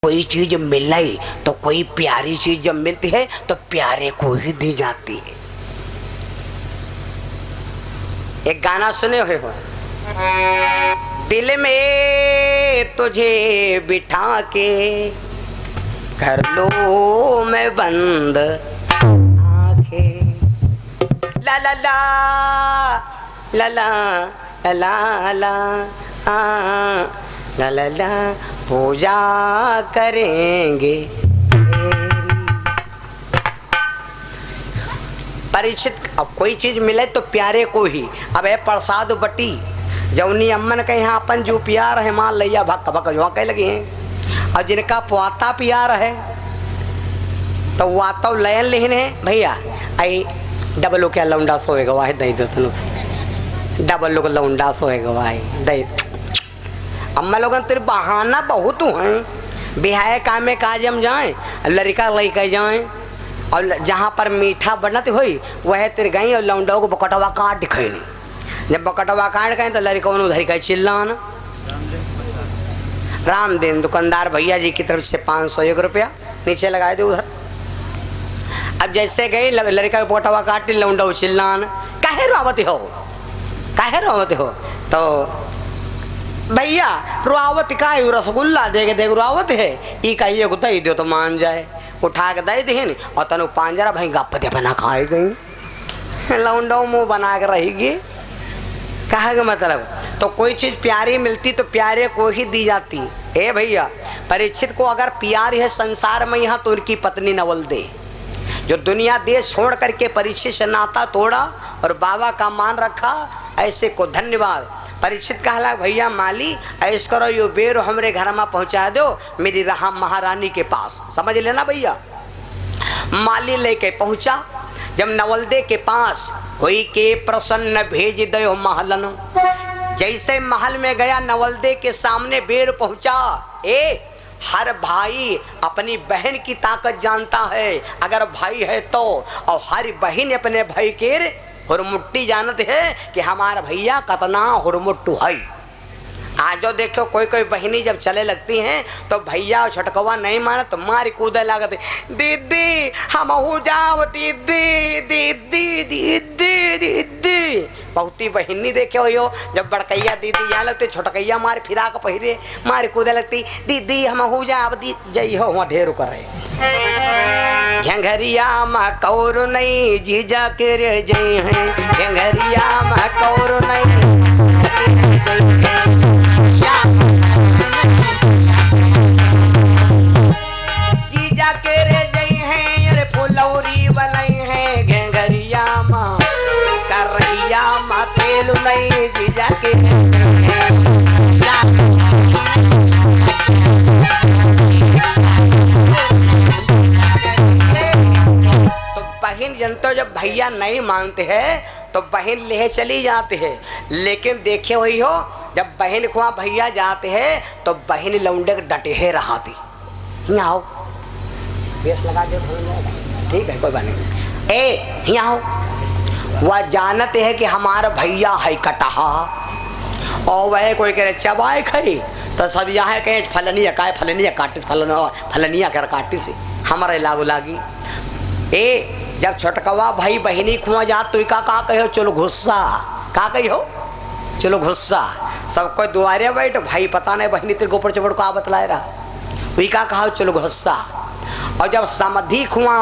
कोई चीज मिले तो कोई प्यारी चीज जब मिलती है तो प्यारे को ही दी जाती है। एक गाना सुने हुए हो, दिल में तुझे बिठा के कर लो मैं बंद आंखें, ला ला ला ला ला ला ला ला ला ला पूजा करेंगे परिचित। अब कोई चीज मिले तो प्यारे को ही। अब है प्रसाद बटी जौनी अम्मन के यहाँ अपन जो प्यार है मान लिया भक भक जो कह लगे हैं। और जिनका पुआता प्यार है तो वाता लयन लेन है भैया आई डबल क्या लौंडा सोए गवाए दही दो डबल लोग लौंडा सोए गवाए दही। अम्मा लोग तेरे बहाना बहुत हैं, बिहाय काम में काज हम जाए लड़का लड़का जाए और जहाँ पर मीठा बनत हुई वह तेरे गई और लौंडाओं को बकटवा काट दिखाई। जब बकटवा काट गए तो लड़का उधर का चिल्लाना। रामदीन दुकानदार भैया जी की तरफ से 501 रुपया नीचे लगाए दे उधर। अब जैसे गई लड़का बकटवा काट लौंडाओ चिल्लान काहे रोवत हो काहे रोवत हो। तो भैया रुआवत का रसगुल्ला देखे देख रुआवत है ई कहिए को दे दो तो मान जाए। उठा के दे दे और तनु पांजरा भाई गप दे बना खाए गई लौंडो मुँह बना के रहेगी। कहा का मतलब तो कोई चीज़ प्यारी मिलती तो प्यारे को ही दी जाती। ए भैया परीक्षित को अगर प्यार है संसार में यहाँ तो उनकी पत्नी नवल दे जो दुनिया देश छोड़ करके परीक्षित से नाता तोड़ा और बाबा का मान रखा ऐसे को धन्यवाद। परीक्षित कहला भैया माली ऐस करो यो बेर हमरे घर में पहुंचा दो मेरी रहा महारानी के पास। समझ लेना भैया। माली लेके पहुंचा जब नवलदे के पास हुई के प्रसन्न भेज दो महलन। जैसे महल में गया नवलदे के सामने बेर पहुंचा। हर भाई अपनी बहन की ताकत जानता है अगर भाई है तो, और हर बहन अपने भाई के हुरमुट्टी जानत है कि हमारा भैया कतना हुरमुट्टू है। आज जो देखो कोई कोई बहनी जब चले लगती हैं तो भैया और छटकवा नहीं माना तो मारी कूदे लागत दीदी हम हो जाओ दीदी दीदी दीदी दीदी। बहुती बहनी देखे हो जब बड़कैया दीदी यहाँ लगती छोटकैया मारे फिरा के पहिरे मारी कूदे लगती दीदी हम हो जाओ दी जई हो वहाँ ढेर कर रहे घंघरिया मकौर नहीं जीजा के रे जय हैं घंघरिया मकौर नहीं जीजा के रे जय हैं अरे फुलौरी बनई हैं घंघरिया माँ करैया माँ तेल नहीं जीजा के बहन जनता जब भैया नहीं मानते हैं तो बहन ले चली जाते हैं। लेकिन देखे हुई हो जब बहन को वहाँ भैया जाते हैं तो बहन लौंडे डटे है रहा थी। यहाँ आओ बेस लगा दे ठीक है कोई बात नहीं। यहाँ आओ वह जानते है कि हमारा भैया है कटहा और वह कोई कह रहे चबाए खाई तो सब यहाँ कहे फलनिया का फलनिया काटे फलनिया कर काटे से हमारे लागू लागी। जब छोटकवा भाई बहनी खुआ जा तो का कहो चलो गुस्सा का कही हो चलो गुस्सा सब कोई दुआरे बैठ भाई पता नहीं बहनी तेरे गोपर चोपड़ को बतलाए रहा वही का कहा चलो गुस्सा। और जब समधि खुआ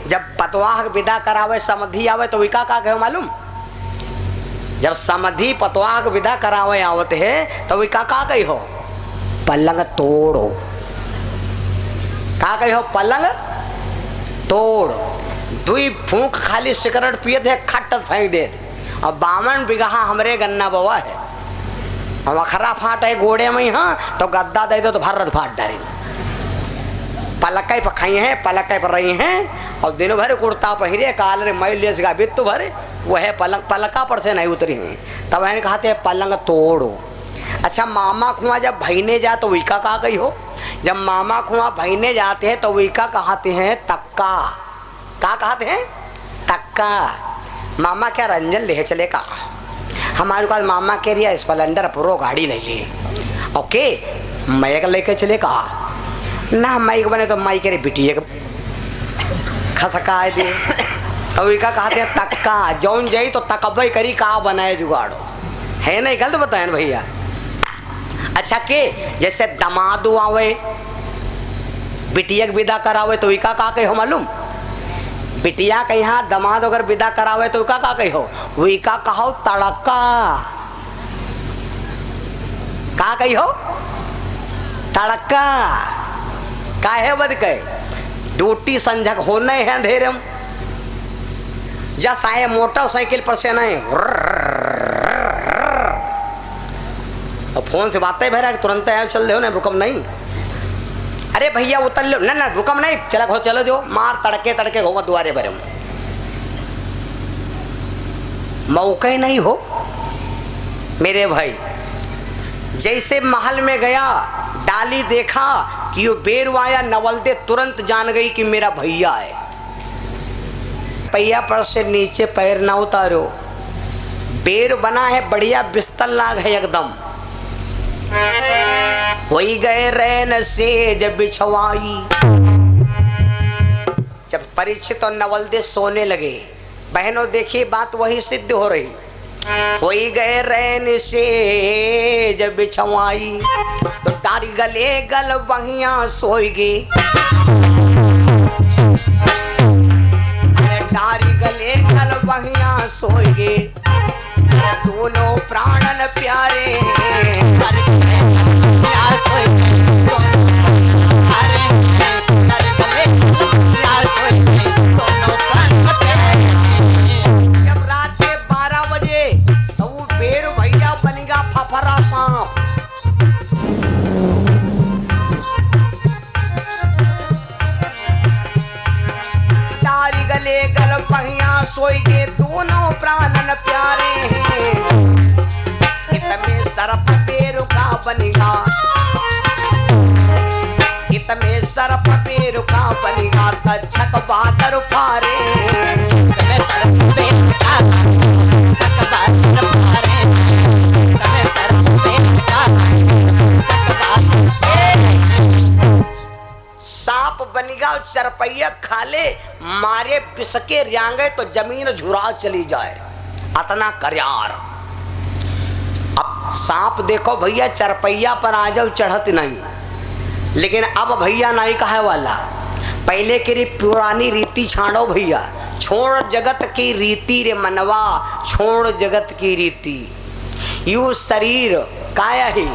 जब पतवाह विदा करावे समधि आवे तो वही का कहो मालूम जब समधि पतवाह विदा करावे आवत है तो वही का कही हो पलंग तोड़ो का कही हो पलंग तोड़। दुई फूंक खाली सिगरेट पिए थे खट्ट फेंक दे और 52 बीघा हमरे गन्ना बवा है हम अखरा फाट है गोड़े में हाँ तो गद्दा दे दो तो भर फाट डारी पलकाई पर खाई हैं पलकाई पर रही हैं और दिन भर कुर्ता पहिरे काल रे मैल लेस गा बित्तु भरे वह पलका पर से नहीं उतरी हैं तब मैंने कहते हैं पलंग तोड़ो। अच्छा मामा खुआ जब भईने जा तो विका कहा गई हो जब मामा खुआ भईने जाते हैं तो विका कहते हैं तक्का का कहते हैं तक्का। मामा क्या रंजन ले चले का हमारे पास मामा के लिए स्प्लेंडर प्रो गाड़ी ले लिए ओके मैं लेके चले का ना माइक बने तो माइक रे बिटिया खसका दे कभी का कहते हैं तक्का जौन जाई तो तकबई करी का बनाए जुगाड़ो है नहीं गलत बताए भैया। अच्छा के जैसे दमाद आवे बिटिया के विदा करावे तो इका का कही हो मालूम, बिटिया के यहाँ दमाद अगर विदा करावे तो इका का कही हो वही का कहो तड़का का कही हो तड़का काहे बद कहे ड्यूटी संझक होने है अंधेरे में जस आए मोटरसाइकिल पर से नहीं और फोन से बातें भरा तुरंत आए चल रहे हो ना रुकम नहीं अरे भैया उतर लो ना रुकम नहीं चला घो चलो जो मार तड़के तड़के घो दुआरे भरे मौका ही नहीं हो मेरे भाई। जैसे महल में गया डाली देखा कि यो बेरवाया नवलदे तुरंत जान गई कि मेरा भैया है। पहिया पर से नीचे पैर ना उतारो बेर बना है बढ़िया बिस्तर लाग है एकदम वही गए रैन से जब बिछवाई। जब परीक्षित और नवलदे सोने लगे बहनों देखिए बात वही सिद्ध हो रही होई गए रैन से जब बिछवाई तो तारी गले गल बहिया सोएगी तारी गले गल बहिया सोएगी दोनों प्राणन प्यारे जब रात के 12 बजे तो वो बेर भैया बनेगा फफरा सांप। तारी गले गल पहिया सोएगे दोनों प्राणन प्यारे हैं इतने सरप पेड़ का बनेगा इतने सरप पेड़ का बनेगा तक्षक बादर फारे सांप बनेगा चरपैया खा ले मारे बिसके रियांगे तो जमीन झुरा चली जाए अतना करयार। अब सांप देखो भैया चरपैया पर आ जाओ चढ़त नहीं लेकिन अब भैया नहीं कहे वाला पहले की पुरानी रीति छाड़ो भैया छोड़ जगत की रीति रे मनवा छोड़ जगत की रीति यू शरीर काया ही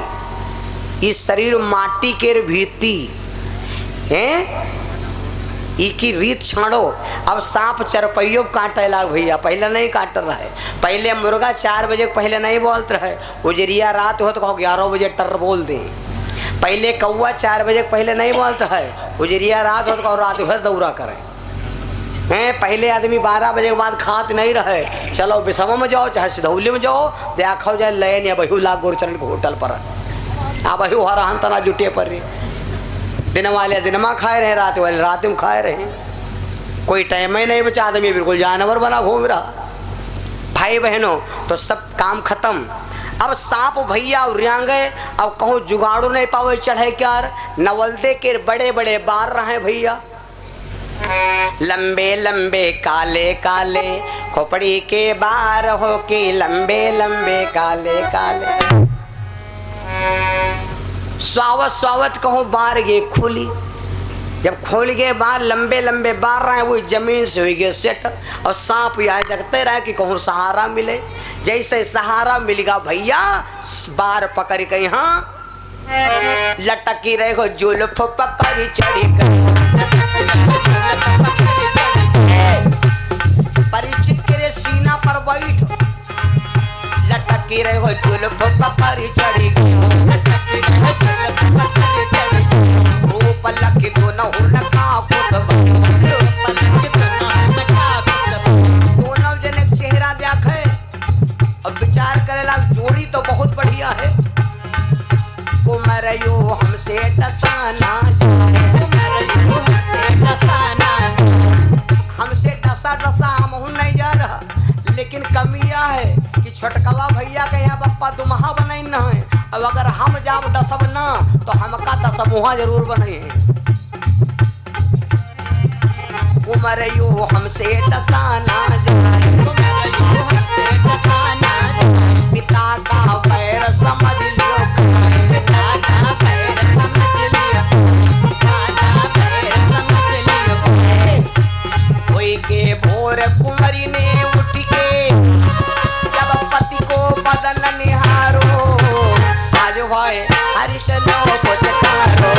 इस शरीर माटी के भीती हैं की रीत छाड़ो। अब सांप चरपैयो काटे लाग भैया पहले नहीं काट रहा है पहले मुर्गा 4 बजे पहले नहीं बोलते रहे उजरिया रात हो तो कहो 11 बजे टर बोल दे पहले कौआ 4 बजे पहले नहीं बोलते है उजरिया रात हो तो कहो रात भर दौरा करे हैं पहले आदमी 12 बजे के बाद खात नहीं रहे चलो बिसवा में जाओ चाहे सिधौली में जाओ देखो जाए लयन या बहू लाख गोरचरण के होटल पर आ बहू हरान तना जुटे पर रही दिन वाले दिनमा खाए रहे रात वाले रात में खाए रहे कोई टाइम ही नहीं बचा आदमी बिल्कुल जानवर बना घूम रहा। भाई बहनों तो सब काम खत्म। अब सांप भैया उरियांगे अब कहूँ जुगाड़ू नहीं पावे चढ़े क्या नवलदे के बड़े बड़े बार रहे भैया लंबे लंबे काले काले खोपड़ी के बार हो के लंबे लंबे काले काले स्वावत स्वावत कहूँ बार गे खोली जब खोल गए बार लंबे लंबे बार रहे वो जमीन से हुई गए सेट और सांप यहाँ जगते रहे कि कहूँ सहारा मिले जैसे सहारा मिलेगा भैया बार पकड़ के यहाँ लटकी रहे हो जुल्फ पकड़ चढ़ी परिचित के सीना पर बैठ लटकी रहे हो जुल्फ पकड़ चढ़ी पलक दोनों जने चेहरा देखे और विचार करेला जोड़ी तो बहुत बढ़िया है कुमरयो हमसे डसाना हमसे डसा डसा हम नहीं जा रहा लेकिन कमिया है कि छोटकवा भैया के यहाँ बप्पा दुमहा बनाई न है अब अगर हम जाब दसब ना तो हमका दसमुहा जरूर बने उम्र यू हमसे टसाना जाए, पिता का पैर समझ लियो खाए, कोई के भोर कुंवरी ने उठ के जब पति को बदन निहारो, आज भाई हरिश लो पुचकारो,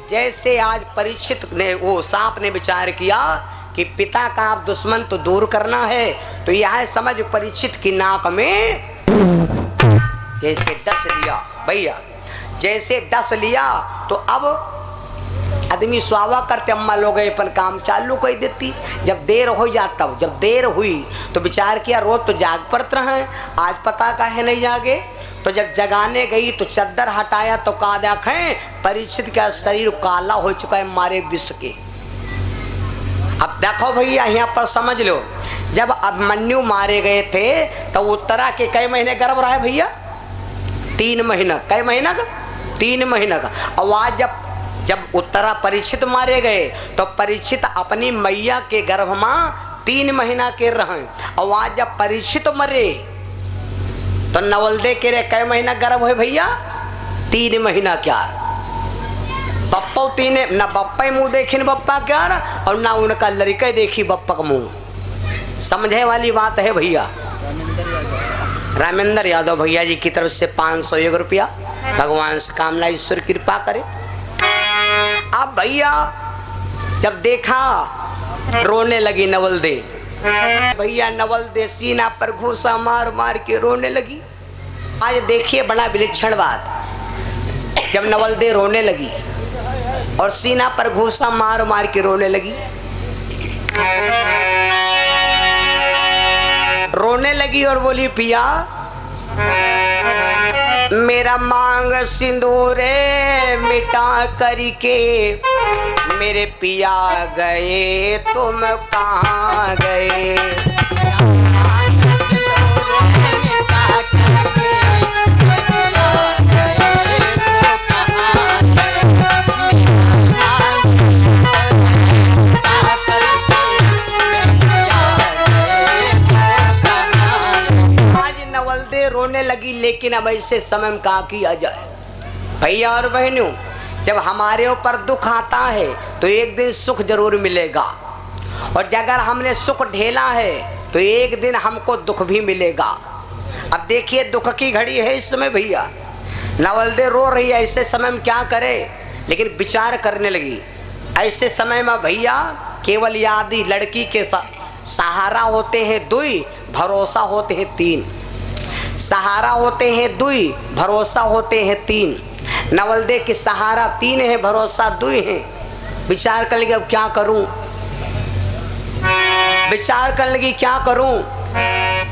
जैसे आज परीक्षित ने वो सांप ने विचार किया कि पिता का आप दुश्मन तो दूर करना है, तो यह समझ परीक्षित की नाक में जैसे डस लिया भैया, जैसे डस लिया तो अब आदमी स्वावा करते अम्मा लोग अपन काम चालू कर देती, जब देर हो जाता, जब देर हुई तो विचार किया रोज तो जाग पड़ते हैं, आज पता काहे नहीं जागे, तो जब जगाने गई तो चद्दर हटाया तो का देखें परीक्षित का शरीर काला हो चुका है मारे विष के। अब देखो भैया यहाँ पर समझ लो, जब अभिमन्यु मारे गए थे तो उत्तरा के कई महीने गर्भ रहा है भैया, 3 महीना, कई महीना का 3 महीना का। और आज जब उत्तरा परीक्षित मारे गए तो परीक्षित अपनी मैया के गर्भ में 3 महीना के रहे, और आज जब परीक्षित मरे तो नवलदे के रे कई महीना गर्भ है भैया, 3 महीना क्या, बप्पा 3 न बप्पा मुंह देखी न बप्पा क्या और ना उनका लड़के देखी बप्पा का मुंह, समझे वाली बात है भैया। रामेंद्र यादव भैया जी की तरफ से 501 रुपया, भगवान से कामना ईश्वर कृपा करे। अब भैया जब देखा रोने लगी नवलदे, भैया नवलदे सीना पर घूसा मार मार के रोने लगी। आज देखिए बड़ा विलक्षण बात, जब नवलदे रोने लगी और सीना पर घूसा मार मार के रोने लगी, रोने लगी और बोली पिया मेरा मांग सिंदूरे मिटा करके मेरे पिया गए तुम कहाँ गए, रोने लगी। लेकिन अब ऐसे समय में कहा किया जाए भैया और बहनों, जब हमारे ऊपर दुख आता है तो एक दिन सुख जरूर मिलेगा, और अगर हमने सुख ढेला है तो एक दिन हमको दुख भी मिलेगा। अब देखिए दुख की घड़ी है इस समय भैया, नवलदे रो रही है, ऐसे समय में क्या करे, लेकिन विचार करने लगी। ऐसे समय में भैया केवल यादी लड़की के सहारा होते हैं 2, भरोसा होते हैं 3, सहारा होते हैं 2, भरोसा होते हैं 3। नवलदे के सहारा 3 है, भरोसा 2 है। विचार कर लगी अब क्या करूं, विचार कर लगी क्या करूं,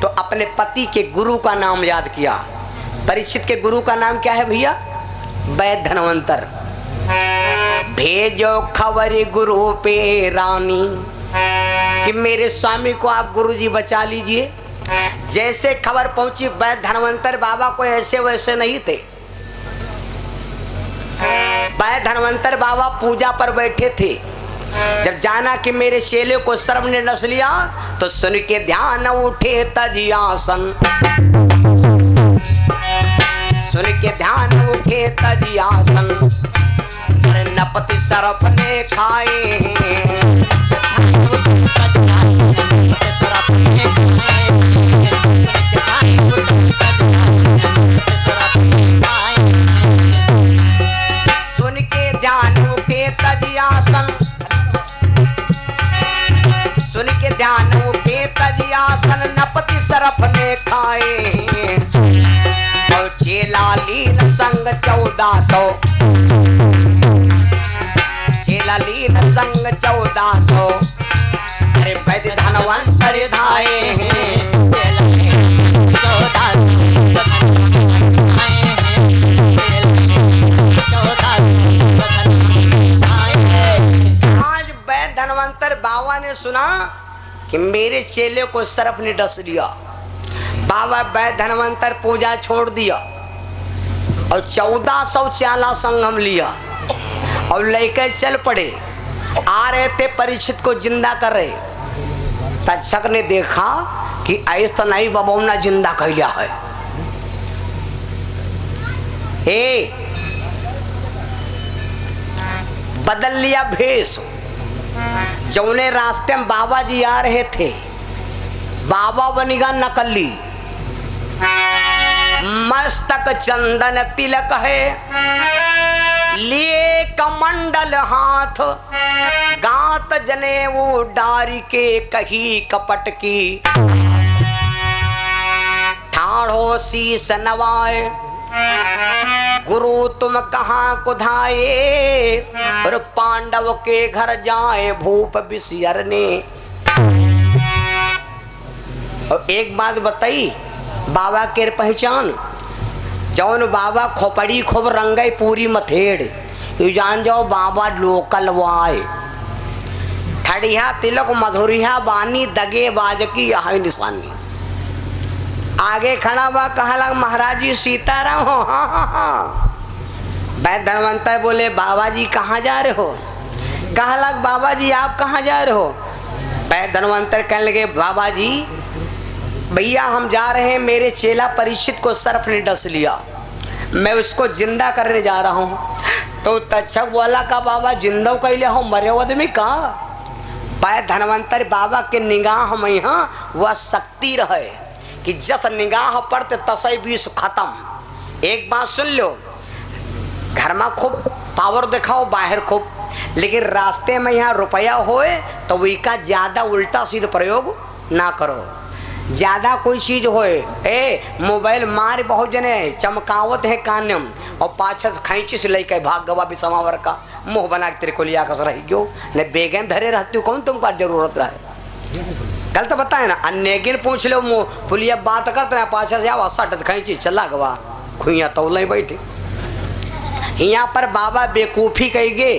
तो अपने पति के गुरु का नाम याद किया। परीक्षित के गुरु का नाम क्या है भैया, वैद्य धनवंतर। भेजो खबर गुरु पे रानी कि मेरे स्वामी को आप गुरुजी बचा लीजिए। जैसे खबर पहुंची वैद्य धनवंतर बाबा को ऐसे वैसे नहीं थे, वैद्य धनवंतर बाबा पूजा पर बैठे थे। जब जाना कि मेरे चेले को सर्प ने डस लिया तो सुन के ध्यान उठे तजियासन, सुन के ध्यान उठे तजियासन, नपति सर्प ने खाए, सुन के ध्यान उठे तजियासन, सुन के ध्यान उठे तजियासन, नपति सर्प ने खाए, और चेला लीन संग 1400, चेला लीन संग 1400, अरे वैद्य धनवंतर धाये हैं, आज वैद्य धनवंतर बाबा ने सुना कि मेरे चेले को सर्प ने डस लिया। बाबा वैद्य धनवंतर पूजा छोड़ दिया और 1400 चाला संगम लिया और लेकर चल पड़े। आ रहे थे परीक्षित को जिंदा कर रहे। तक्षक ने देखा कि ऐसा नहीं बबौना जिंदा कर लिया है। बदल लिया भेष। जौने रास्ते में बाबा जी आ रहे थे बाबा बनिगा नकली। मस्तक चंदन तिलक है, लिए कमंडल हाथ, गात जने वो डारी के कही कपट की। ठाड़ो शीस नवाए, गुरु तुम कहाँ कुधाए, और पांडव के घर जाए भूप बिसियर ने। और एक बात बताई बाबा के पहचान, जौन बाबा खोपड़ी खूब रंगई पूरी मथेड़, यू जान जाओ बाबा लोकल वाए। ठड़िया तिलक मधुरिया बानी दगे बाज की यह निशानी। आगे खड़ा बा कहला महाराज जी सीताराम हो। हाँ हाँ हाँ। वैद्य धनवंतर बोले बाबा जी कहाँ जा रहे हो? कहला बाबा जी आप कहाँ जा रहे हो? वैद्य धनवंतर कहने लगे बाबा जी भैया हम जा रहे हैं, मेरे चेला परीक्षित को सर्प ने डस लिया, मैं उसको जिंदा करने जा रहा हूँ। तो तक्षक बोला का बाबा जिंदा कर लिया हो, मरे आदमी कहा? वैद्य धनवंतर बाबा के निगाह में यहाँ वह शक्ति रहे कि जस निगाह पड़ते तसई विष खत्म। एक बात सुन लो, घर में खूब पावर दिखाओ बाहर खूब, लेकिन रास्ते में यहाँ रुपया होए तो वही का ज्यादा उल्टा सीधा प्रयोग ना करो। ज्यादा कोई चीज होए मोबाइल मार बहुत जने चमकावत है कान्यम और पाछे से खैंची से लेके भाग गवा भी समावर का मुंह बना के तेरे को लिया कस रही क्यों न बेगन धरे रहती हो, कौन तुमको जरूरत रहे? कल तो बताए ना अन्य पूछ लो पुलिया बात करते ना पाछे से आवा सट खैंची चला गवा खुइया तो नहीं बैठे। यहाँ पर बाबा बेकूफी कही गे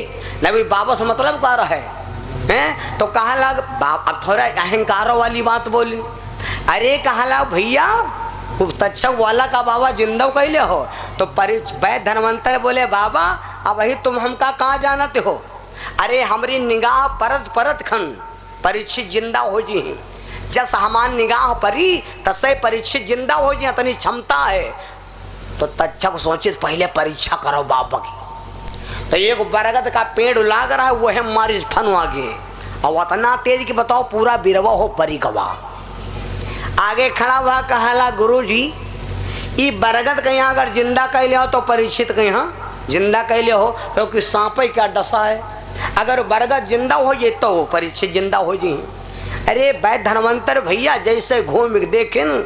न भाई बाबा से मतलब क्या रहे हैं? तो कहा लग थोड़ा अहंकारों वाली बात बोली। अरे कहा भैया तक्षक वाला का बाबा जिंदा कैले हो? तो वैद्य धनवंतर बोले बाबा अब वही तुम हमका कहाँ जानते हो? अरे हमारी निगाह परत परत खन परीक्षित जिंदा हो जी, जस हमारी निगाह परी तसे परीक्षित जिंदा हो जी, इतनी क्षमता है। तो तक्षक सोचे पहले परीक्षा करो बाबा की। तो एक बरगद का पेड़ लाग रहा है वो है मारी फन आगे और इतना तेज कि बताओ पूरा बिरवा हो परी गवा। आगे खड़ा हुआ कहला गुरु जी ये बरगद के यहाँ अगर जिंदा कैले हो तो परीक्षित के यहाँ जिंदा कैले हो क्योंकि सांप क्या डसा है, अगर बरगद जिंदा हो ये तो परीक्षित जिंदा हो जी। अरे वैद्य धनवंतर भैया जैसे घूम देखे न